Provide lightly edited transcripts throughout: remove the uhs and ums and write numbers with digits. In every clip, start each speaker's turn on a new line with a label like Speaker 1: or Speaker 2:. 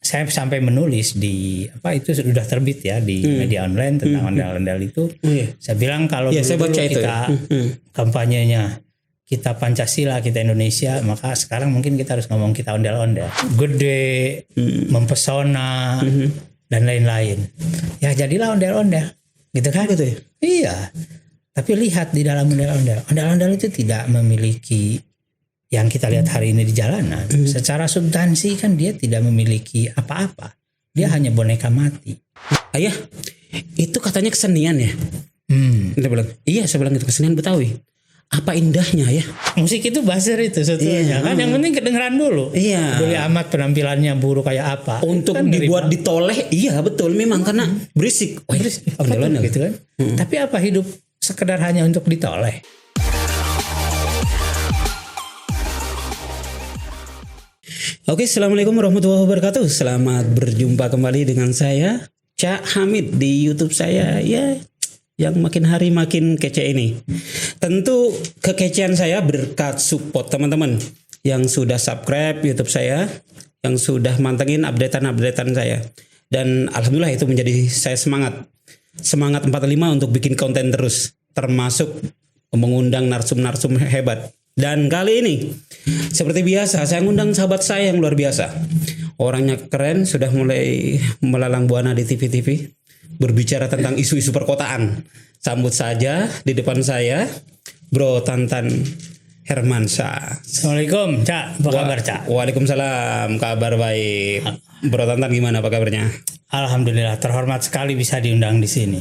Speaker 1: saya sampai menulis di apa itu sudah terbit ya di media online tentang ondel-ondel itu. Saya bilang kalau dulu kita kampanyenya kita Pancasila, kita Indonesia, maka sekarang mungkin kita harus ngomong kita ondel-ondel. Gede, mempesona, dan lain-lain. Ya jadilah ondel-ondel. Gitu kan?
Speaker 2: Gitu ya?
Speaker 1: Iya. Tapi lihat di dalam ondel-ondel. Ondel-ondel itu tidak memiliki yang kita lihat hari ini di jalanan. Secara substansi kan dia tidak memiliki apa-apa. Dia hanya boneka mati.
Speaker 2: Ayah, itu katanya kesenian ya? Kita bilang, iya saya bilang itu kesenian Betawi. Apa indahnya ya?
Speaker 1: Musik itu buzzer itu sebetulnya kan. Yang penting kedengeran dulu.
Speaker 2: Iya.
Speaker 1: Boleh amat penampilannya buruk kayak apa.
Speaker 2: Untuk kan dibuat ditoleh, iya betul memang karena berisik.
Speaker 1: Berisik. Gitu kan. Tapi apa hidup sekedar hanya untuk ditoleh?
Speaker 2: Oke, assalamualaikum warahmatullahi wabarakatuh. Selamat berjumpa kembali dengan saya Cak Hamid di YouTube saya ya, yang makin hari makin kece ini. Tentu kekecehan saya berkat support teman-teman yang sudah subscribe YouTube saya, yang sudah mantengin updatean saya. Dan alhamdulillah itu menjadi saya semangat 45 untuk bikin konten terus, termasuk mengundang narsum-narsum hebat. Dan kali ini seperti biasa saya ngundang sahabat saya yang luar biasa. Orangnya keren, sudah mulai melalang buana di TV-TV, berbicara tentang isu-isu perkotaan. Sambut saja di depan saya Bro Tantan Hermansyah.
Speaker 1: Assalamualaikum Cak, apa kabar Cak?
Speaker 2: Waalaikumsalam, kabar baik. Bro Tantan gimana apa kabarnya?
Speaker 1: Alhamdulillah, terhormat sekali bisa diundang di sini.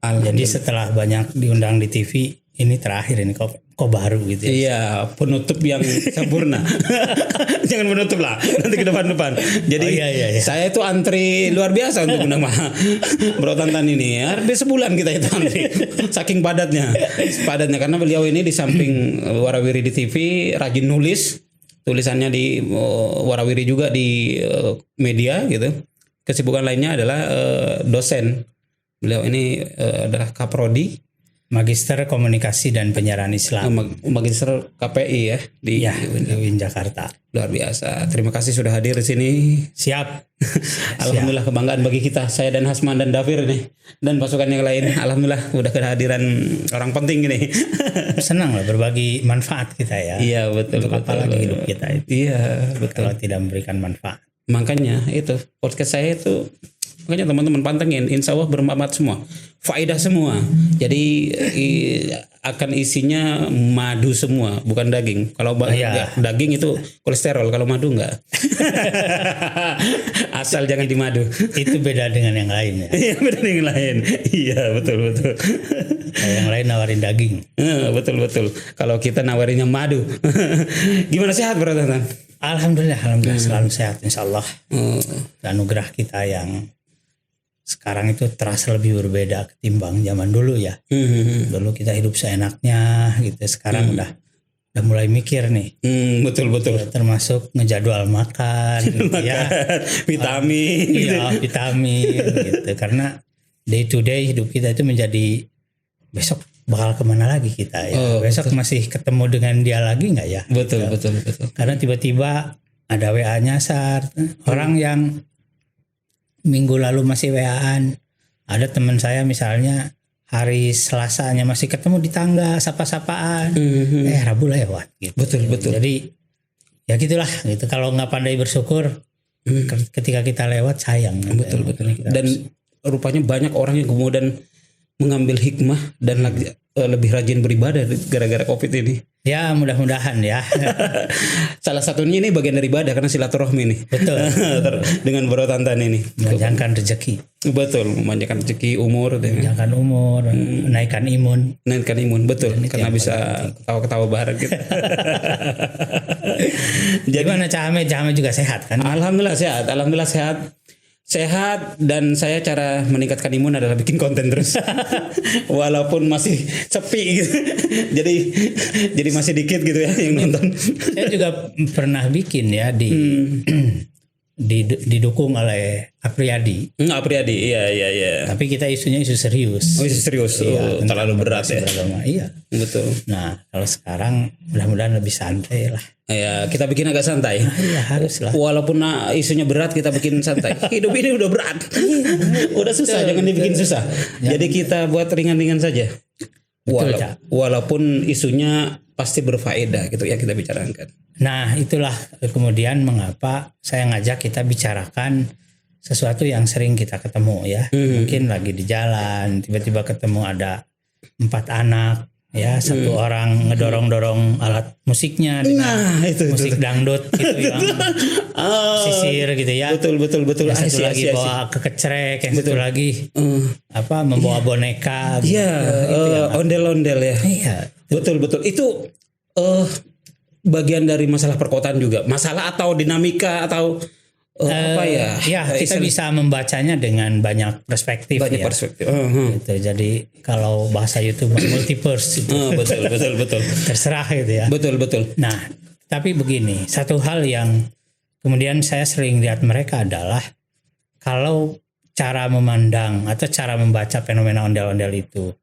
Speaker 1: Jadi setelah banyak diundang di TV, ini terakhir ini kok baru gitu ya.
Speaker 2: Iya, penutup yang sempurna. Jangan menutup lah, nanti ke depan. Jadi
Speaker 1: iya.
Speaker 2: saya itu antri luar biasa untuk undang Bro Tantan ini. Hampir sebulan kita itu antri. Saking padatnya karena beliau ini di samping Warawiri di TV rajin nulis, tulisannya di Warawiri juga di media gitu. Kesibukan lainnya adalah dosen. Beliau ini adalah Kaprodi,
Speaker 1: Magister Komunikasi dan Penyiaran Islam.
Speaker 2: Magister KPI ya di
Speaker 1: UIN Jakarta.
Speaker 2: Luar biasa. Terima kasih sudah hadir di sini.
Speaker 1: Siap.
Speaker 2: Alhamdulillah kebanggaan bagi kita, saya dan Hasman dan Dafir nih dan pasukan yang lain. Alhamdulillah udah kehadiran orang penting ini.
Speaker 1: Senang lah berbagi manfaat kita ya.
Speaker 2: Iya betul.
Speaker 1: Apalagi hidup kita itu.
Speaker 2: Iya betul.
Speaker 1: Kalau tidak memberikan manfaat.
Speaker 2: Makanya itu podcast saya itu. Makanya teman-teman pantengin, insya Allah bermanfaat semua, faedah semua. Jadi akan isinya madu semua, bukan daging. Kalau daging itu kolesterol, kalau madu enggak. Asal jangan dimadu.
Speaker 1: Itu beda dengan yang lain ya.
Speaker 2: Iya beda dengan yang lain. Iya betul.
Speaker 1: Yang lain nawarin daging.
Speaker 2: Betul. Kalau kita nawarinnya madu. Gimana sehat Bro Tantan?
Speaker 1: Alhamdulillah selalu sehat insya Allah. Anugerah kita yang sekarang itu terasa lebih berbeda ketimbang zaman dulu ya. Dulu kita hidup seenaknya gitu. Sekarang udah mulai mikir nih.
Speaker 2: Betul.
Speaker 1: Termasuk ngejadwal makan gitu ya.
Speaker 2: Vitamin.
Speaker 1: Iya vitamin gitu. Karena day to day hidup kita itu menjadi besok bakal kemana lagi kita ya. Besok masih ketemu dengan dia lagi nggak ya?
Speaker 2: Betul.
Speaker 1: Karena tiba-tiba ada WA nyasar. Orang yang minggu lalu masih WA-an, ada teman saya misalnya hari Selasanya masih ketemu di tangga sapa-sapaan, Rabu lewat gitu.
Speaker 2: Betul.
Speaker 1: Jadi ya gitulah gitu. Kalau nggak pandai bersyukur, ketika kita lewat sayang.
Speaker 2: Betul. Dan rupanya banyak orang yang kemudian mengambil hikmah dan lebih rajin beribadah gara-gara COVID ini.
Speaker 1: Ya mudah-mudahan ya.
Speaker 2: Salah satunya ini bagian dari ibadah karena silaturahmi nih.
Speaker 1: Betul.
Speaker 2: Dengan Bro Tantan ini.
Speaker 1: Memanjangkan rezeki.
Speaker 2: Betul, memanjangkan rezeki, umur.
Speaker 1: Memanjangkan umur, naikkan imun.
Speaker 2: Betul. Karena bisa ketawa-ketawa bareng gitu.
Speaker 1: Jadi mana Cak Hamid juga sehat kan?
Speaker 2: Alhamdulillah sehat. Sehat, dan saya cara meningkatkan imun adalah bikin konten terus. Walaupun masih sepi gitu. jadi masih dikit gitu ya yang nonton.
Speaker 1: Saya juga pernah bikin ya di didukung oleh Apriyadi.
Speaker 2: Apriyadi, iya.
Speaker 1: Tapi kita isunya isu serius.
Speaker 2: Oh, isu serius.
Speaker 1: Iya,
Speaker 2: terlalu berat ya.
Speaker 1: Beragama. Iya.
Speaker 2: Betul.
Speaker 1: Nah, kalau sekarang mudah-mudahan lebih santai lah.
Speaker 2: Ya, kita bikin agak santai.
Speaker 1: Iya, harus lah.
Speaker 2: Walaupun isunya berat, kita bikin santai. Hidup ini udah berat. Udah susah, jangan dibikin susah. Jadi kita buat ringan-ringan saja. Walaupun isunya pasti berfaedah gitu ya kita bicarakan.
Speaker 1: Nah, itulah kemudian mengapa saya ngajak kita bicarakan sesuatu yang sering kita ketemu ya. Mungkin lagi di jalan tiba-tiba ketemu ada 4 anak ya, satu orang ngedorong-dorong alat musiknya dengan musik dangdut gitu yang sisir gitu ya.
Speaker 2: Betul.
Speaker 1: Yang satu lagi bawa kekecrek, yang satu lagi membawa boneka.
Speaker 2: Iya, ondel-ondel ya.
Speaker 1: Iya.
Speaker 2: Betul. Itu bagian dari masalah perkotaan juga. Masalah atau dinamika atau
Speaker 1: kita bisa membacanya dengan banyak perspektif. Perspektif. Gitu. Jadi kalau bahasa YouTube multiverse itu.
Speaker 2: Betul.
Speaker 1: Terserah gitu ya.
Speaker 2: Betul.
Speaker 1: Nah, tapi begini, satu hal yang kemudian saya sering lihat mereka adalah kalau cara memandang atau cara membaca fenomena ondel-ondel itu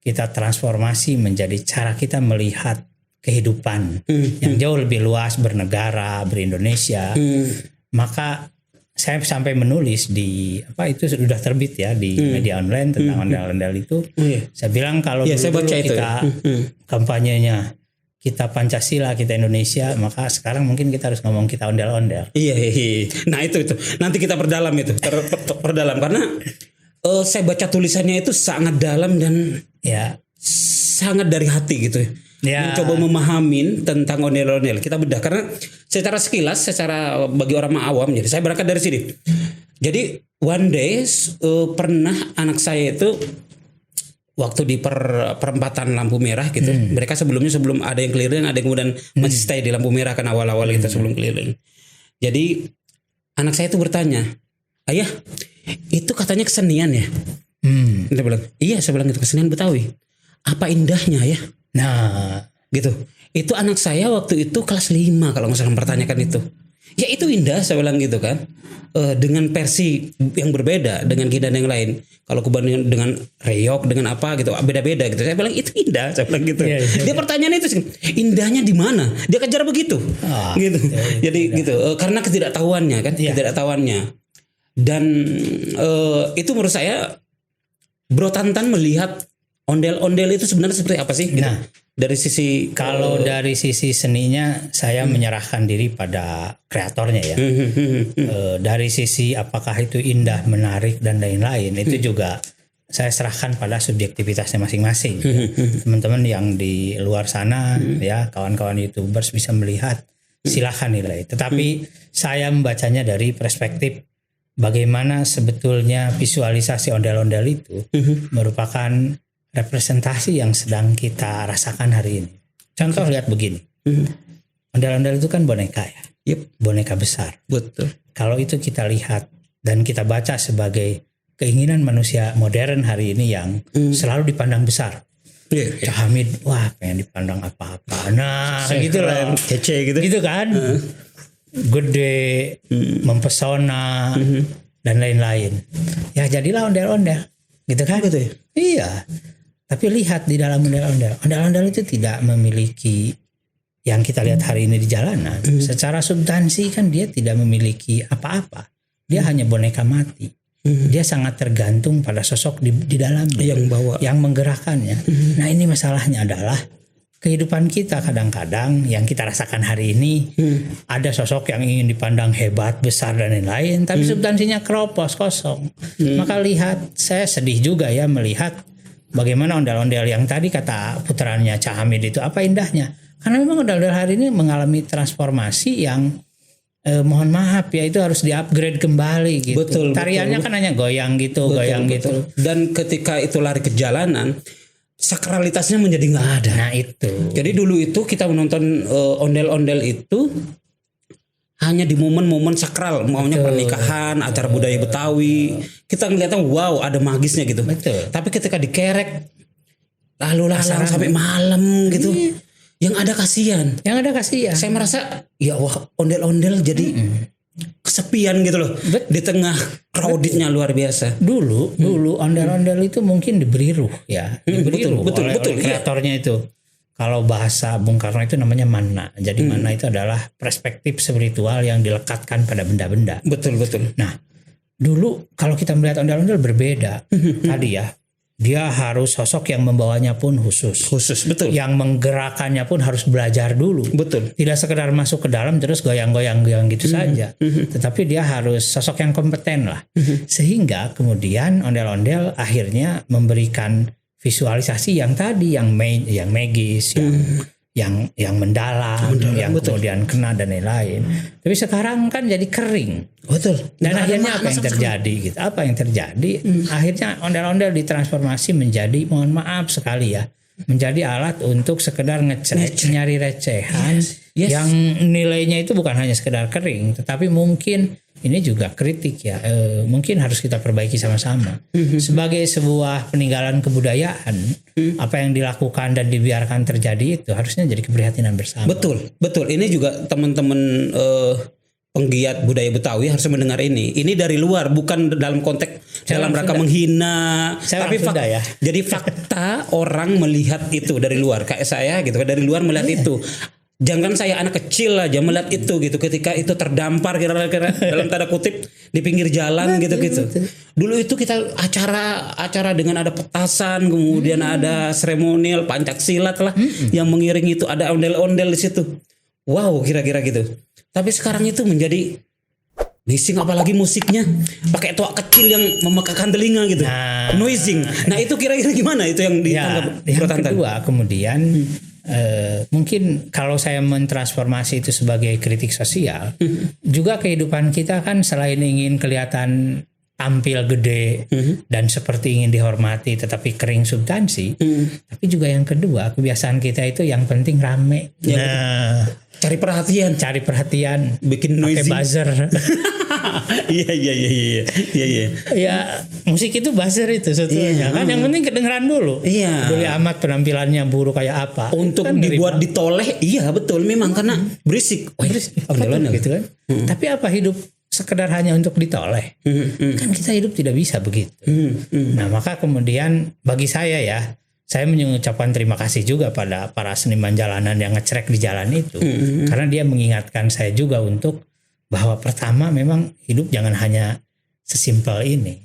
Speaker 1: kita transformasi menjadi cara kita melihat kehidupan yang jauh lebih luas, bernegara, berindonesia. Maka saya sampai menulis di itu sudah terbit ya di media online tentang ondel-ondel itu. Saya bilang kalau dulu kita kampanyenya kita Pancasila, kita Indonesia, maka sekarang mungkin kita harus ngomong kita ondel-ondel.
Speaker 2: Iya. Nah itu. Nanti kita perdalam itu, perdalam karena saya baca tulisannya itu sangat dalam dan sangat dari hati gitu. Mencoba memahami tentang ondel-ondel. Kita bedah karena secara sekilas, secara bagi orang awam, jadi saya berangkat dari sini. Jadi one day pernah anak saya itu waktu di perempatan lampu merah gitu. Mereka sebelum ada yang keliling, ada yang kemudian masih stay di lampu merah kan awal-awal kita sebelum keliling. Jadi anak saya itu bertanya, "Ayah, itu katanya kesenian ya?" Dia bilang, "Iya," saya bilang itu kesenian Betawi. "Apa indahnya ya?" Nah, gitu. Itu anak saya waktu itu kelas 5 kalau nggak salah mempertanyakan itu. Ya itu indah, saya bilang gitu kan. Dengan versi yang berbeda dengan kita yang lain. Kalau kubandingkan dengan reok dengan apa gitu, beda-beda gitu. Saya bilang itu indah, saya bilang gitu. Dia pertanyaan itu indahnya di mana? Dia kejar begitu. Gitu. Jadi gitu. Karena ketidaktahuannya kan, ketidaktahuannya. Dan itu menurut saya Bro Tantan melihat ondel-ondel itu sebenarnya seperti apa sih? Gitu.
Speaker 1: Nah,
Speaker 2: dari sisi
Speaker 1: dari sisi seninya saya menyerahkan diri pada kreatornya ya. Dari sisi apakah itu indah, menarik dan lain-lain itu juga saya serahkan pada subjektivitasnya masing-masing. Teman-teman yang di luar sana ya, kawan-kawan YouTubers bisa melihat, silahkan nilai. Tetapi saya membacanya dari perspektif bagaimana sebetulnya visualisasi ondel-ondel itu merupakan representasi yang sedang kita rasakan hari ini. Contoh lihat begini. Ondel-ondel itu kan boneka ya. Boneka besar.
Speaker 2: Betul.
Speaker 1: Kalau itu kita lihat dan kita baca sebagai keinginan manusia modern hari ini yang selalu dipandang besar. Cak Hamid, wah pengen dipandang apa-apa. Nah, gitu lah.
Speaker 2: Kece gitu.
Speaker 1: Gitu kan. Gede, mempesona dan lain-lain. Ya jadilah ondel-ondel. Gitu kan?
Speaker 2: Betul.
Speaker 1: Iya. Tapi lihat di dalam ondel-ondel itu tidak memiliki yang kita lihat hari ini di jalanan. Secara substansi kan dia tidak memiliki apa-apa. Dia hanya boneka mati. Dia sangat tergantung pada sosok di dalamnya
Speaker 2: yang bawa,
Speaker 1: yang menggerakkannya. Nah ini masalahnya adalah kehidupan kita kadang-kadang yang kita rasakan hari ini ada sosok yang ingin dipandang hebat, besar dan lain-lain, tapi substansinya keropos, kosong. Maka lihat, saya sedih juga ya melihat bagaimana ondel-ondel yang tadi kata putranya Cak Hamid itu apa indahnya. Karena memang ondel-ondel hari ini mengalami transformasi yang mohon maaf ya itu harus di-upgrade kembali gitu.
Speaker 2: Betul,
Speaker 1: tariannya kan hanya goyang gitu, gitu.
Speaker 2: Dan ketika itu lari ke jalanan, sakralitasnya menjadi nggak ada.
Speaker 1: Nah itu.
Speaker 2: Jadi dulu itu kita menonton ondel-ondel itu hanya di momen-momen sakral, maunya pernikahan, acara budaya Betawi. Kita ngeliatnya wow ada magisnya gitu.
Speaker 1: Betul.
Speaker 2: Tapi ketika dikerek lalu lalang sampai malam gitu, yang ada kasihan.
Speaker 1: Yang ada kasihan.
Speaker 2: Saya merasa ya wah ondel-ondel jadi kesepian gitu loh. Di tengah crowdednya luar biasa.
Speaker 1: Dulu ondel-ondel itu mungkin diberi ruh ya. Diberi ruh oleh kreatornya itu. Kalau bahasa Bung Karno itu namanya mana. Jadi mana itu adalah perspektif spiritual yang dilekatkan pada benda-benda.
Speaker 2: Betul.
Speaker 1: Nah, dulu kalau kita melihat ondel-ondel berbeda. Tadi ya, dia harus sosok yang membawanya pun khusus,
Speaker 2: betul.
Speaker 1: Yang menggerakkannya pun harus belajar dulu.
Speaker 2: Betul.
Speaker 1: Tidak sekedar masuk ke dalam terus goyang-goyang gitu saja. Tetapi dia harus sosok yang kompeten lah. Sehingga kemudian ondel-ondel akhirnya memberikan visualisasi yang tadi yang magis, yang mendalam, yang betul. Kemudian kena dan lain-lain. Tapi sekarang kan jadi kering.
Speaker 2: Betul.
Speaker 1: Dan akhirnya apa yang terjadi gitu? Apa yang terjadi? Akhirnya ondel-ondel ditransformasi menjadi, mohon maaf sekali ya, menjadi alat untuk sekedar ngecek, nyari recehan yang nilainya itu bukan hanya sekedar kering, tetapi mungkin ini juga kritik ya, mungkin harus kita perbaiki sama-sama. Sebagai sebuah peninggalan kebudayaan, apa yang dilakukan dan dibiarkan terjadi itu harusnya jadi keprihatinan bersama.
Speaker 2: Betul. Ini juga teman-teman penggiat budaya Betawi harus mendengar ini. Ini dari luar, bukan dalam konteks dalam rangka menghina, tapi ya. Jadi fakta orang melihat itu dari luar, kayak saya gitu, dari luar melihat itu. Jangan saya anak kecil aja melihat itu gitu, ketika itu terdampar kira-kira dalam tanda kutip di pinggir jalan gitu. Dulu itu kita acara dengan ada petasan, kemudian ada seremonial Pancak-silat lah yang mengiringi itu, ada ondel-ondel di situ. Wow, kira-kira gitu. Tapi sekarang itu menjadi bising, apalagi musiknya pakai toa kecil yang memekakan telinga gitu. Noising. Nah, itu kira-kira gimana itu yang dianggap
Speaker 1: yang kedua kemudian mungkin kalau saya mentransformasi itu sebagai kritik sosial, juga kehidupan kita kan selain ingin kelihatan tampil gede dan seperti ingin dihormati tetapi kering substansi, tapi juga yang kedua kebiasaan kita itu yang penting rame.
Speaker 2: Cari perhatian,
Speaker 1: bikin noisy, pakai buzzer.
Speaker 2: Iya.
Speaker 1: Ya, musik itu buzzer itu sebetulnya kan yang penting kedengeran dulu. Boleh amat penampilannya buruk kayak apa.
Speaker 2: Untuk kan dibuat ditoleh, iya betul memang karena berisik.
Speaker 1: Gitu kan. Tapi apa hidup sekedar hanya untuk ditoleh? Kan kita hidup tidak bisa begitu. Nah, maka kemudian bagi saya ya, saya mengucapkan terima kasih juga pada para seniman jalanan yang ngecrek di jalan itu. Karena dia mengingatkan saya juga untuk bahwa pertama memang hidup jangan hanya sesimpel ini.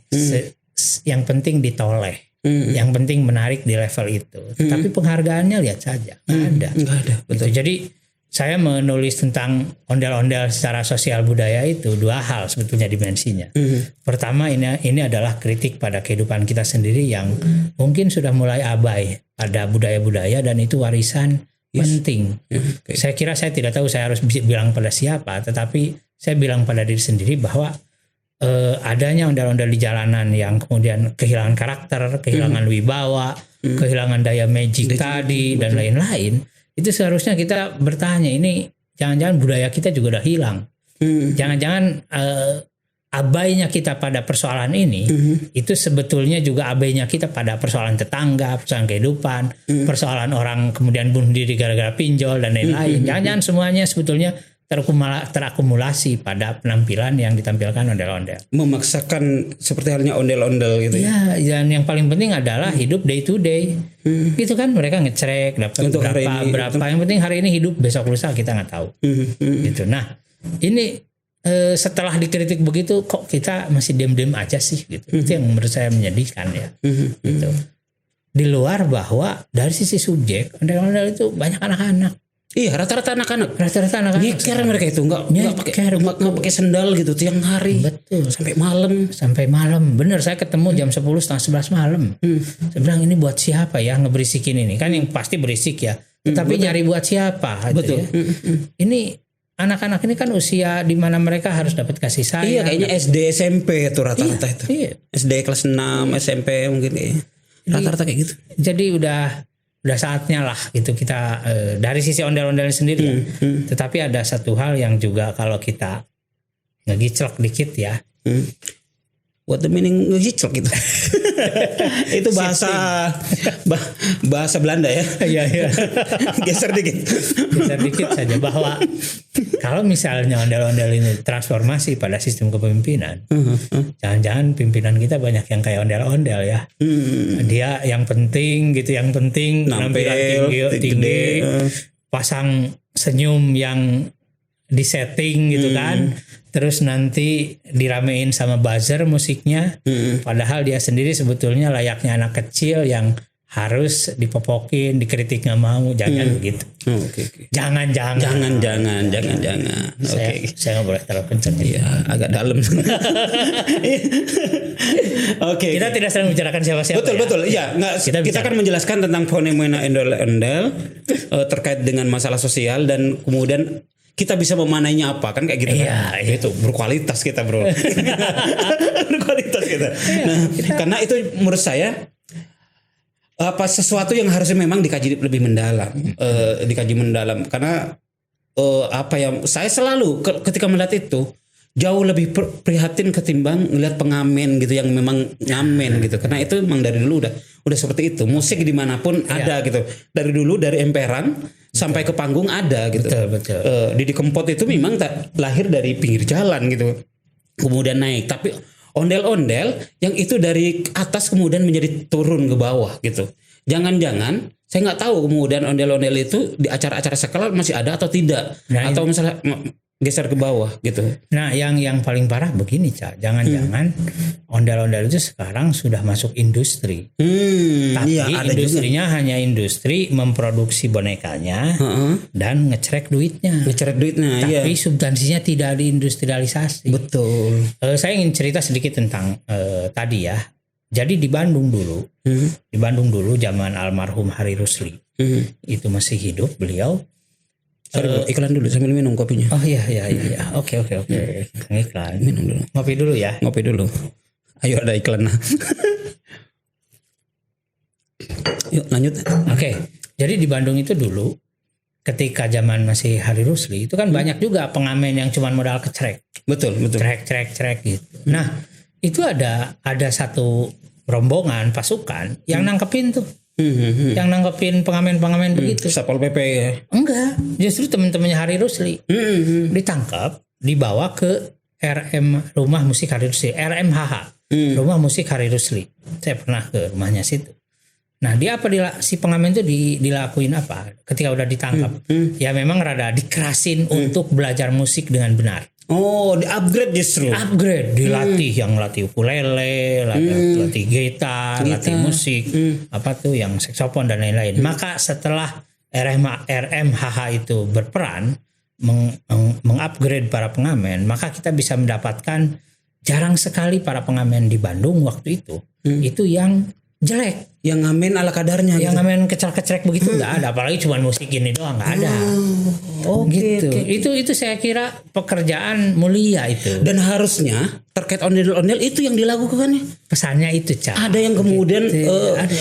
Speaker 1: Yang penting ditoleh. Yang penting menarik di level itu. Tapi penghargaannya lihat saja. Nggak ada. Betul. Jadi saya menulis tentang ondel-ondel secara sosial budaya itu dua hal sebetulnya dimensinya. Pertama ini adalah kritik pada kehidupan kita sendiri yang mungkin sudah mulai abai pada budaya-budaya dan itu warisan penting. Saya kira saya tidak tahu saya harus bilang pada siapa, tetapi saya bilang pada diri sendiri bahwa adanya ondel-ondel di jalanan yang kemudian kehilangan karakter, kehilangan wibawa, kehilangan daya magic tadi dan lain-lain. Itu seharusnya kita bertanya, ini jangan-jangan budaya kita juga udah hilang. Jangan-jangan abainya kita pada persoalan ini itu sebetulnya juga abainya kita pada persoalan tetangga, persoalan kehidupan, persoalan orang kemudian bunuh diri gara-gara pinjol dan lain-lain. Jangan-jangan semuanya sebetulnya terakumulasi pada penampilan yang ditampilkan ondel-ondel.
Speaker 2: Memaksakan seperti halnya ondel-ondel gitu.
Speaker 1: Iya, dan yang paling penting adalah hidup day to day. Gitu kan, mereka ngecek dapat berapa. Yang penting hari ini hidup, besok lusa kita nggak tahu. Gitu. Nah, ini setelah dikritik begitu kok kita masih diam-diam aja sih gitu. Itu yang menurut saya menyedihkan ya. Gitu. Di luar bahwa dari sisi subjek ondel-ondel itu banyak anak-anak.
Speaker 2: Iya, rata-rata anak-anak. Nyeker mereka itu nggak pakai sendal gitu tiang hari.
Speaker 1: Betul.
Speaker 2: Sampai malam.
Speaker 1: Bener, saya ketemu jam 10 setengah 11 malam. Saya bilang ini buat siapa ya ngeberisikin ini? Kan yang pasti berisik ya. Tetapi nyari buat siapa? Betul. Ya. Ini anak-anak ini kan usia di mana mereka harus dapat kasih sayang.
Speaker 2: Iya, kayaknya SD SMP itu rata-rata itu. Iya. SD kelas 6, SMP mungkin ya. Rata-rata kayak gitu.
Speaker 1: Jadi udah saatnya lah gitu kita dari sisi ondel-ondel sendiri ya. Tetapi ada satu hal yang juga kalau kita ngegiclek dikit ya.
Speaker 2: What the meaning ngejiclok gitu. Itu bahasa Belanda ya.
Speaker 1: Iya.
Speaker 2: Geser dikit
Speaker 1: saja bahwa kalau misalnya ondel-ondel ini transformasi pada sistem kepemimpinan, jangan-jangan pimpinan kita banyak yang kayak ondel-ondel ya. Dia yang penting penampilan tinggi, pasang senyum yang disetting gitu kan. Terus nanti diramein sama buzzer musiknya, padahal dia sendiri sebetulnya layaknya anak kecil yang harus dipopokin, dikritik nggak mau, jangan begitu.
Speaker 2: Okay.
Speaker 1: Jangan. Saya nggak boleh terlalu kencang.
Speaker 2: Iya, agak dalam.
Speaker 1: Oke. Kita tidak sedang membicarakan siapa-siapa.
Speaker 2: Betul. Iya, kita akan menjelaskan tentang fenomena ondel-ondel terkait dengan masalah sosial dan kemudian kita bisa memanainya apa kan kayak gitu kan? Itu berkualitas kita bro. Berkualitas kita. Nah, karena itu menurut saya sesuatu yang harusnya memang dikaji lebih mendalam, karena saya selalu ketika melihat itu jauh lebih prihatin ketimbang melihat pengamen gitu yang memang ngamen gitu, karena itu memang dari dulu udah seperti itu. Musik dimanapun ada gitu, dari dulu dari emperan sampai ke panggung ada gitu.
Speaker 1: Betul.
Speaker 2: Didi Kempot itu memang lahir dari pinggir jalan gitu, kemudian naik. Tapi ondel-ondel yang itu dari atas kemudian menjadi turun ke bawah gitu. Jangan-jangan saya nggak tahu kemudian ondel-ondel itu di acara-acara sekolah masih ada atau tidak, atau misalnya geser ke bawah gitu.
Speaker 1: Nah, yang paling parah begini, Cak. Jangan-jangan ondel-ondel itu sekarang sudah masuk industri. Tapi industrinya juga hanya industri memproduksi bonekanya dan ngecrek duitnya. Tapi substansinya tidak diindustrialisasi.
Speaker 2: Betul.
Speaker 1: Saya ingin cerita sedikit tentang tadi ya. Jadi di Bandung dulu zaman almarhum Hari Rusli. Itu masih hidup beliau.
Speaker 2: Iklan dulu sambil minum kopinya.
Speaker 1: Oh iya. Oke. Iklan.
Speaker 2: Minum dulu.
Speaker 1: Ngopi dulu ya.
Speaker 2: Ngopi dulu. Ayo ada iklan. Yuk lanjut.
Speaker 1: Oke. Jadi di Bandung itu dulu ketika zaman masih Hari Rusli itu kan banyak juga pengamen yang cuma modal kecrek.
Speaker 2: Betul.
Speaker 1: Cerek gitu. Nah, itu ada satu rombongan pasukan yang nangkepin tuh. Yang nangkepin pengamen-pengamen begitu.
Speaker 2: Satpol PP ya?
Speaker 1: Enggak, justru teman-temannya Hari Rusli ditangkap, dibawa ke Rumah Musik Hari Rusli, RMHH, Rumah Musik Hari Rusli. Saya pernah ke rumahnya situ. Nah, dia si pengamen itu dilakuin apa? Ketika udah ditangkap, ya memang rada dikerasin untuk belajar musik dengan benar.
Speaker 2: Oh, di-upgrade justru.
Speaker 1: Dilatih yang latih ukulele, latih gitar, latih musik, yang saksofon dan lain-lain. Maka setelah RMHH itu berperan mengupgrade para pengamen, maka kita bisa mendapatkan jarang sekali para pengamen di Bandung waktu itu yang jelek,
Speaker 2: yang ngamen ala kadarnya,
Speaker 1: yang ngamen kecrek-kecrek begitu nggak ada, apalagi cuma musik ini doang nggak ada. Gitu. Itu saya kira pekerjaan mulia itu.
Speaker 2: Dan harusnya terkait ondel-ondel itu yang dilakukan ya.
Speaker 1: Pesannya itu, Cak.
Speaker 2: Ada yang kemudian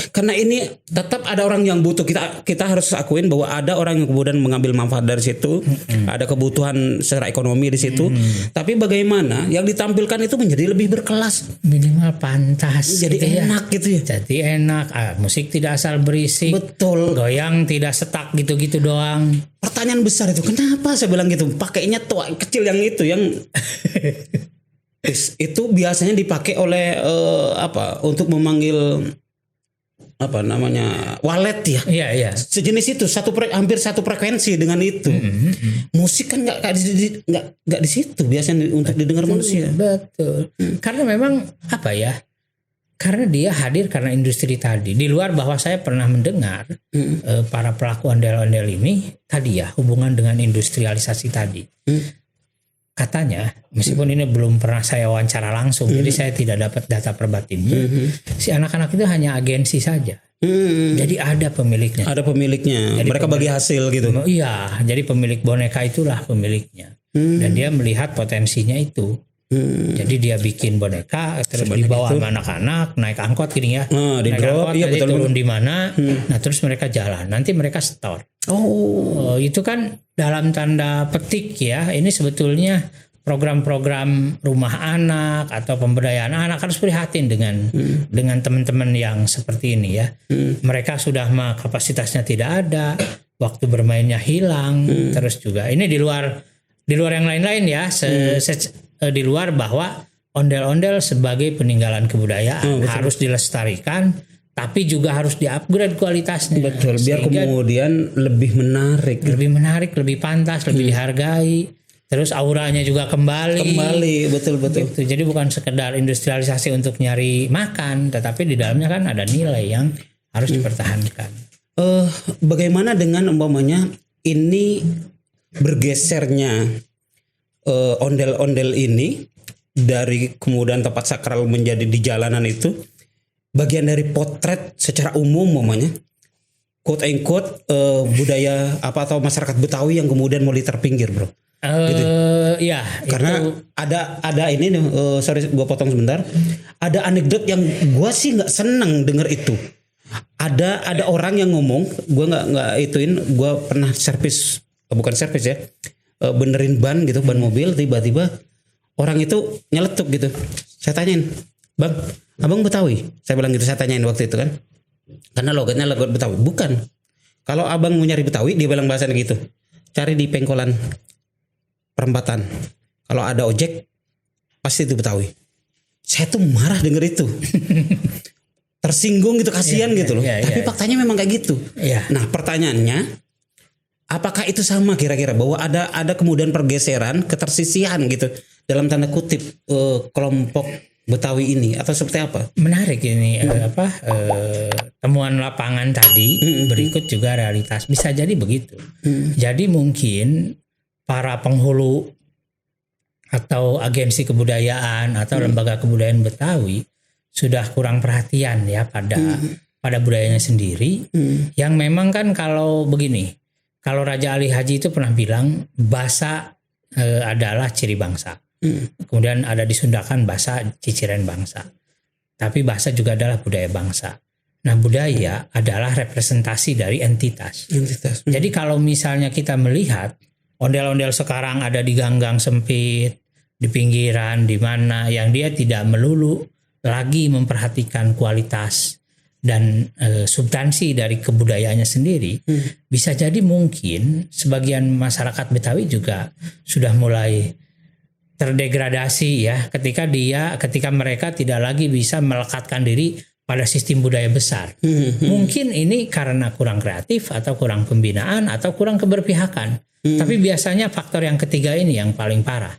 Speaker 2: karena ini tetap ada orang yang butuh, kita harus akuin bahwa ada orang yang kemudian mengambil manfaat dari situ, ada kebutuhan secara ekonomi di situ. Tapi bagaimana yang ditampilkan itu menjadi lebih berkelas,
Speaker 1: minimal pantas,
Speaker 2: jadi enak gitu ya.
Speaker 1: Jadi enak, musik tidak asal berisik,
Speaker 2: betul,
Speaker 1: goyang tidak setak gitu-gitu doang.
Speaker 2: Pertanyaan besar itu, kenapa saya bilang gitu? Pakainya tua kecil yang itu yang itu biasanya dipakai oleh untuk memanggil walet ya.
Speaker 1: Iya.
Speaker 2: Sejenis itu hampir satu frekuensi dengan itu. Musik kan nggak di situ biasanya untuk didengar manusia.
Speaker 1: Betul. Karena memang karena dia hadir karena industri tadi. Di luar bahwa saya pernah mendengar para pelaku ondel-ondel ini tadi ya hubungan dengan industrialisasi tadi. Katanya, meskipun ini belum pernah saya wawancara langsung, jadi saya tidak dapat data perbatinnya. Si anak-anak itu hanya agensi saja. Jadi ada pemiliknya.
Speaker 2: Jadi mereka bagi hasil gitu.
Speaker 1: Iya, jadi pemilik boneka itulah pemiliknya. Dan dia melihat potensinya itu. Jadi dia bikin boneka terus dibawa sama anak-anak naik angkot gini ya.
Speaker 2: Naik angkot,
Speaker 1: iya, betul, turun di mana. Nah, terus mereka jalan. Nanti mereka store. Itu kan dalam tanda petik ya. Ini sebetulnya program-program rumah anak atau pemberdayaan anak harus prihatin dengan teman-teman yang seperti ini ya. Mereka sudah kapasitasnya tidak ada, waktu bermainnya hilang, terus juga ini di luar yang lain-lain ya, di luar bahwa ondel-ondel sebagai peninggalan kebudayaan harus dilestarikan, tapi juga harus di-upgrade kualitasnya.
Speaker 2: Betul, biar kemudian lebih menarik,
Speaker 1: lebih pantas, lebih dihargai. Terus auranya juga kembali,
Speaker 2: betul.
Speaker 1: Gitu. Jadi bukan sekedar industrialisasi untuk nyari makan, tetapi di dalamnya kan ada nilai yang harus dipertahankan.
Speaker 2: Bagaimana dengan umpamanya ini bergesernya ondel-ondel ini dari kemudian tempat sakral menjadi di jalanan itu bagian dari potret secara umum umpamanya quote unquote budaya apa atau masyarakat Betawi yang kemudian mulai terpinggir, bro. Gitu.
Speaker 1: Ya,
Speaker 2: karena itu. ada ini sorry gue potong sebentar. Ada anekdot yang gue sih nggak seneng denger itu. Ada orang yang ngomong, gue nggak ituin, gue pernah bukan servis ya, benerin ban gitu, ban mobil, tiba-tiba orang itu nyeletuk gitu. Saya tanyain, bang, abang Betawi? Saya bilang gitu, saya tanyain waktu itu kan, karena logatnya logat Betawi. Bukan. Kalau abang mau nyari Betawi, dia bilang bahasanya gitu, cari di pengkolan perempatan. Kalau ada ojek, pasti itu Betawi. Saya tuh marah denger itu. Tersinggung gitu, kasihan gitu loh. Tapi faktanya memang kayak gitu. Nah pertanyaannya, apakah itu sama kira-kira bahwa ada kemudian pergeseran, ketersisihan gitu dalam tanda kutip kelompok Betawi ini atau seperti apa?
Speaker 1: Menarik ini temuan lapangan tadi berikut juga realitas bisa jadi begitu. Jadi mungkin para penghulu atau agensi kebudayaan atau lembaga kebudayaan Betawi sudah kurang perhatian ya pada budayanya sendiri. Yang memang kan kalau begini, kalau Raja Ali Haji itu pernah bilang bahasa adalah ciri bangsa. Kemudian ada disundakan bahasa ciciren bangsa. Tapi bahasa juga adalah budaya bangsa. Nah budaya adalah representasi dari entitas. Jadi kalau misalnya kita melihat ondel-ondel sekarang ada di gang-gang sempit, di pinggiran, di mana yang dia tidak melulu lagi memperhatikan kualitas dan substansi dari kebudayaannya sendiri, bisa jadi mungkin sebagian masyarakat Betawi juga sudah mulai terdegradasi ya ketika mereka tidak lagi bisa melekatkan diri pada sistem budaya besar. Mungkin ini karena kurang kreatif atau kurang pembinaan atau kurang keberpihakan. Tapi biasanya faktor yang ketiga ini yang paling parah.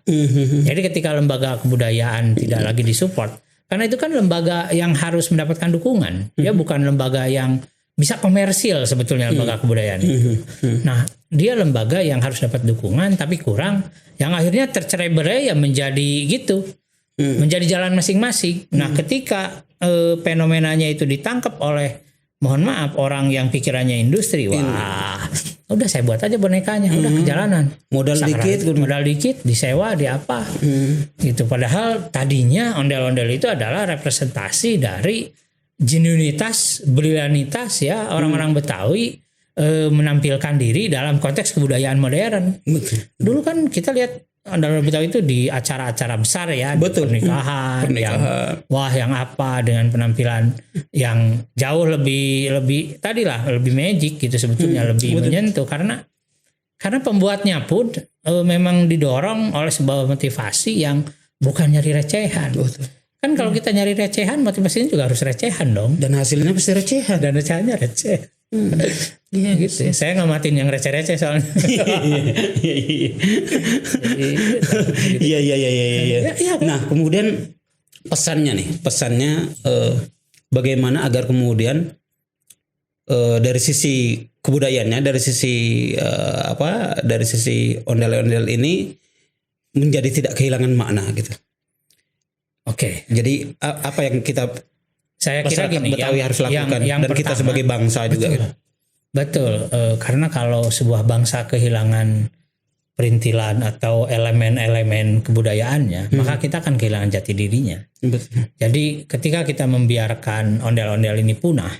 Speaker 1: Jadi ketika lembaga kebudayaan tidak lagi disupport, karena itu kan lembaga yang harus mendapatkan dukungan, ya bukan lembaga yang bisa komersil sebetulnya lembaga kebudayaan itu. Nah, dia lembaga yang harus dapat dukungan tapi kurang, yang akhirnya tercerai-berai ya menjadi gitu, menjadi jalan masing-masing. Nah, ketika fenomenanya itu ditangkap oleh, mohon maaf, orang yang pikirannya industri, wah, udah saya buat aja bonekanya, udah ke jalanan, modal dikit, disewa, di apa, gitu. Padahal tadinya ondel-ondel itu adalah representasi dari genuinitas, brilianitas ya orang-orang Betawi menampilkan diri dalam konteks kebudayaan modern. Dulu kan kita lihat ondel-ondel Betawi itu di acara-acara besar ya, pernikahan. Yang apa dengan penampilan yang jauh lebih magic gitu sebetulnya, lebih menyentuh karena pembuatnya pun memang didorong oleh sebuah motivasi yang bukan nyari recehan. Kan kalau kita nyari recehan, motivasinya juga harus recehan dong.
Speaker 2: Dan hasilnya pasti recehan.
Speaker 1: Dan recehannya receh. Iya gitu. Saya ngamatin yang receh-receh soalnya.
Speaker 2: Iya. Nah kemudian pesannya bagaimana agar kemudian dari sisi kebudayaannya, dari sisi ondel-ondel ini menjadi tidak kehilangan makna gitu.
Speaker 1: Oke.
Speaker 2: Jadi apa yang
Speaker 1: saya kira gini,
Speaker 2: Betawi harus lakukan yang dan pertama, kita sebagai bangsa juga.
Speaker 1: Betul. Karena kalau sebuah bangsa kehilangan perintilan atau elemen-elemen kebudayaannya, maka kita akan kehilangan jati dirinya. Betul. Jadi ketika kita membiarkan ondel-ondel ini punah,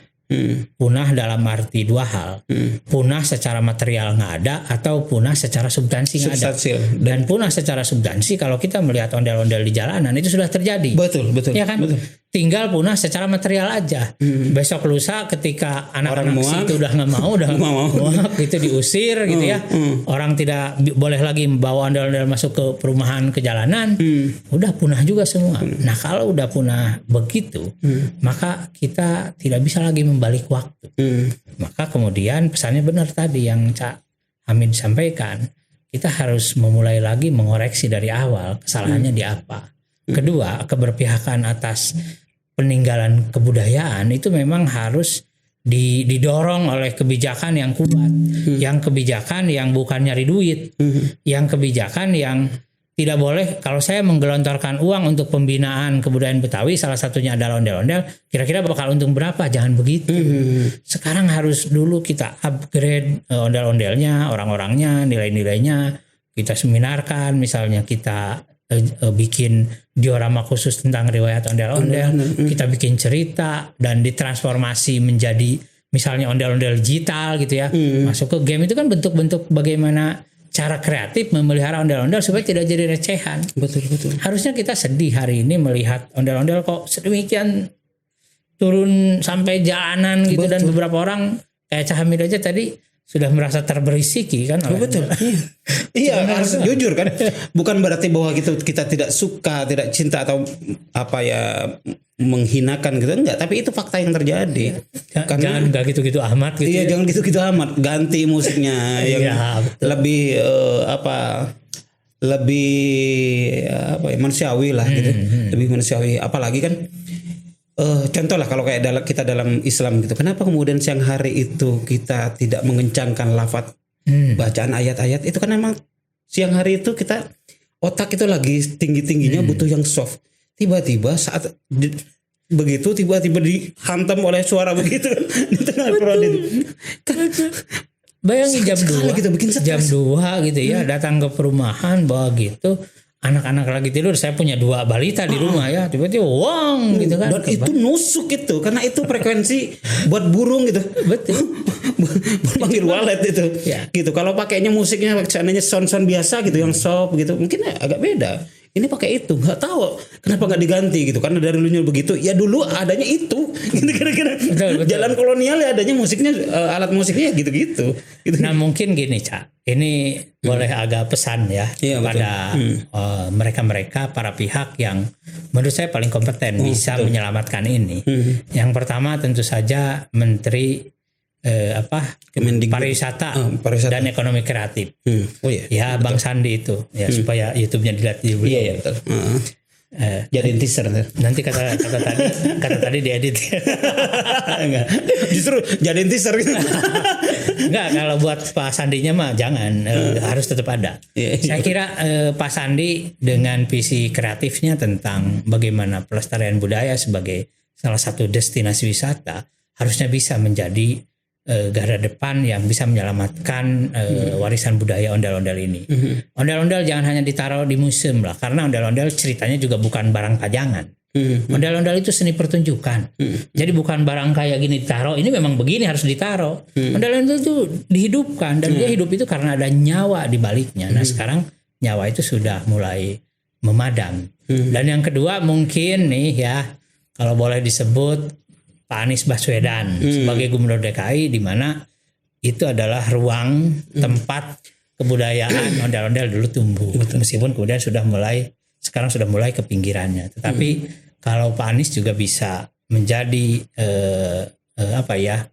Speaker 1: Punah dalam arti dua hal. Punah secara material nggak ada atau punah secara substansi nggak ada. Dan punah secara substansi kalau kita melihat ondel-ondel di jalanan itu sudah terjadi.
Speaker 2: Betul.
Speaker 1: Ya kan?
Speaker 2: Betul.
Speaker 1: Tinggal punah secara material aja. Besok lusa ketika anak-anak situ udah nggak mau, udah muak gitu diusir gitu ya. Orang tidak boleh lagi membawa ondel-ondel masuk ke perumahan, ke jalanan. Udah punah juga semua. Nah kalau udah punah begitu, maka kita tidak bisa lagi membalik waktu. Maka kemudian pesannya benar tadi yang Cak Hamid sampaikan. Kita harus memulai lagi mengoreksi dari awal kesalahannya di apa. Kedua, keberpihakan atas peninggalan kebudayaan itu memang harus didorong oleh kebijakan yang kuat, yang kebijakan yang bukan nyari duit, yang kebijakan yang tidak boleh. Kalau saya menggelontorkan uang untuk pembinaan kebudayaan Betawi, salah satunya adalah ondel-ondel, kira-kira bakal untung berapa? Jangan begitu. Sekarang harus dulu kita upgrade ondel-ondelnya, orang-orangnya, nilai-nilainya, kita seminarkan, misalnya kita bikin diorama khusus tentang riwayat ondel-ondel, kita bikin cerita dan ditransformasi menjadi misalnya ondel-ondel digital gitu ya, masuk ke game. Itu kan bentuk-bentuk bagaimana cara kreatif memelihara ondel-ondel supaya tidak jadi recehan.
Speaker 2: Betul.
Speaker 1: Harusnya kita sedih hari ini melihat ondel-ondel kok sedemikian turun sampai jalanan gitu. Dan beberapa orang kayak Cak Hamid aja tadi sudah merasa terberisiki kan.
Speaker 2: Betul. Iya, harus jujur kan. Bukan berarti bahwa kita tidak suka, tidak cinta atau apa ya, menghinakan gitu, enggak, tapi itu fakta yang terjadi.
Speaker 1: Karena jangan enggak gitu-gitu amat gitu.
Speaker 2: Iya, jangan gitu-gitu amat. Ganti musiknya yang lebih manusiawi lah gitu. Lebih manusiawi, apalagi kan contoh lah kalau kayak kita dalam Islam gitu. Kenapa kemudian siang hari itu kita tidak mengencangkan lafaz bacaan ayat-ayat itu? Kan memang siang hari itu kita otak itu lagi tinggi-tingginya butuh yang soft. Tiba-tiba saat begitu tiba-tiba dihantam oleh suara begitu di tengah prodi.
Speaker 1: Bayangin jam 2
Speaker 2: gitu,
Speaker 1: jam 2 gitu ya, datang ke perumahan bawa gitu. Anak-anak lagi tidur, saya punya 2 balita di rumah ya, tiba-tiba wong gitu kan.
Speaker 2: Dan itu nusuk itu, karena itu frekuensi buat burung gitu.
Speaker 1: Betul.
Speaker 2: Buat panggil walet itu.
Speaker 1: Ya.
Speaker 2: Gitu. Kalau pakainya musiknya seandainya sound-sound biasa gitu, yang soft gitu, mungkin agak beda. Ini pakai itu, nggak tahu kenapa nggak diganti gitu, karena dari dulunya begitu. Ya dulu adanya itu, gitu kira-kira. Jalan kolonial ya adanya musiknya, alat musiknya gitu-gitu. Gitu.
Speaker 1: Nah mungkin gini Cak, ini boleh agak pesan ya kepada mereka-mereka para pihak yang menurut saya paling kompeten bisa menyelamatkan ini. Yang pertama tentu saja Menteri pariwisata dan ekonomi kreatif. Ya betul. Bang Sandi itu ya supaya YouTube-nya dilihat juga.
Speaker 2: Iya betul. Jadiin teaser
Speaker 1: nanti kata tadi diedit.
Speaker 2: Enggak. Justru jadiin teaser gitu.
Speaker 1: Enggak, kalau buat Pak Sandinya mah jangan, harus tetap ada. Saya kira Pak Sandi dengan visi kreatifnya tentang bagaimana pelestarian budaya sebagai salah satu destinasi wisata harusnya bisa menjadi garda depan yang bisa menyelamatkan warisan budaya ondel-ondel ini. Ondel-ondel jangan hanya ditaruh di museum lah, karena ondel-ondel ceritanya juga bukan barang pajangan. Ondel-ondel itu seni pertunjukan. Jadi bukan barang kayak gini ditaruh, ini memang begini harus ditaruh. Ondel-ondel itu dihidupkan, dan dia hidup itu karena ada nyawa di baliknya. Nah sekarang nyawa itu sudah mulai memadam. Dan yang kedua mungkin nih ya, kalau boleh disebut Pak Anies Baswedan sebagai Gubernur DKI, di mana itu adalah ruang tempat kebudayaan ondel-ondel dulu tumbuh. Meskipun kemudian sekarang sudah mulai ke pinggirannya. Tetapi kalau Pak Anies juga bisa menjadi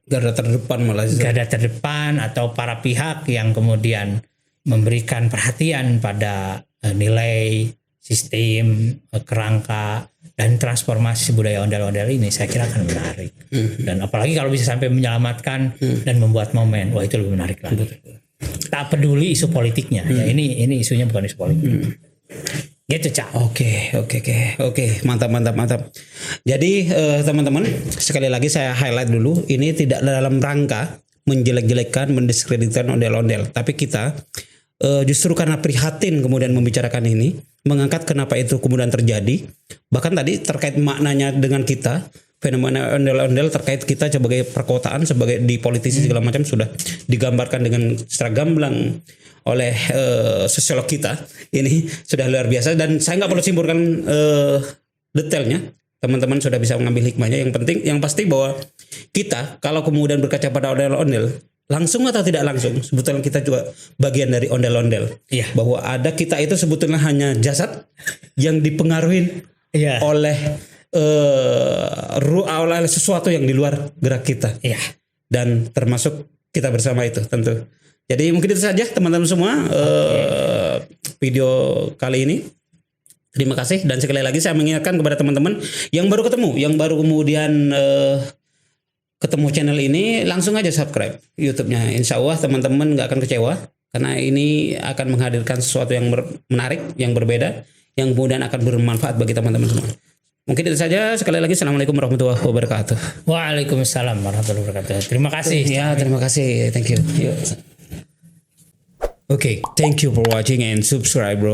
Speaker 2: garda
Speaker 1: terdepan atau para pihak yang kemudian memberikan perhatian pada nilai, sistem, kerangka dan transformasi budaya ondel-ondel ini, saya kira akan menarik. Dan apalagi kalau bisa sampai menyelamatkan dan membuat momen, wah itu lebih menarik lagi. Tak peduli isu politiknya, ya ini isunya bukan isu politik. Gitu Cak.
Speaker 2: Oke, mantap. Jadi teman-teman, sekali lagi saya highlight dulu, ini tidak dalam rangka menjelek-jelekkan, mendiskreditkan ondel-ondel, tapi kita justru karena prihatin kemudian membicarakan ini, mengangkat kenapa itu kemudian terjadi. Bahkan tadi terkait maknanya dengan kita, fenomena ondel-ondel terkait kita sebagai perkotaan, sebagai di politisi segala macam sudah digambarkan dengan secara gamblang oleh sosiolog kita. Ini sudah luar biasa dan saya nggak perlu simpulkan detailnya. Teman-teman sudah bisa mengambil hikmahnya. Yang penting, yang pasti bahwa kita kalau kemudian berkaca pada ondel-ondel, langsung atau tidak langsung, sebetulnya kita juga bagian dari ondel-ondel.
Speaker 1: Iya.
Speaker 2: Bahwa ada kita itu sebetulnya hanya jasad yang dipengaruhi oleh oleh sesuatu yang di luar gerak kita.
Speaker 1: Iya.
Speaker 2: Dan termasuk kita bersama itu tentu. Jadi mungkin itu saja teman-teman semua video kali ini. Terima kasih dan sekali lagi saya mengingatkan kepada teman-teman yang baru ketemu, yang baru kemudian ketemu channel ini, langsung aja subscribe YouTube-nya. Insya Allah teman-teman nggak akan kecewa karena ini akan menghadirkan sesuatu yang menarik, yang berbeda, yang kemudian akan bermanfaat bagi teman-teman semua. Mungkin itu saja. Sekali lagi Assalamualaikum warahmatullahi wabarakatuh.
Speaker 1: Waalaikumsalam warahmatullahi wabarakatuh. Terima kasih.
Speaker 2: Ya, terima kasih. Thank you. Okay, thank you for watching and subscribe, bro.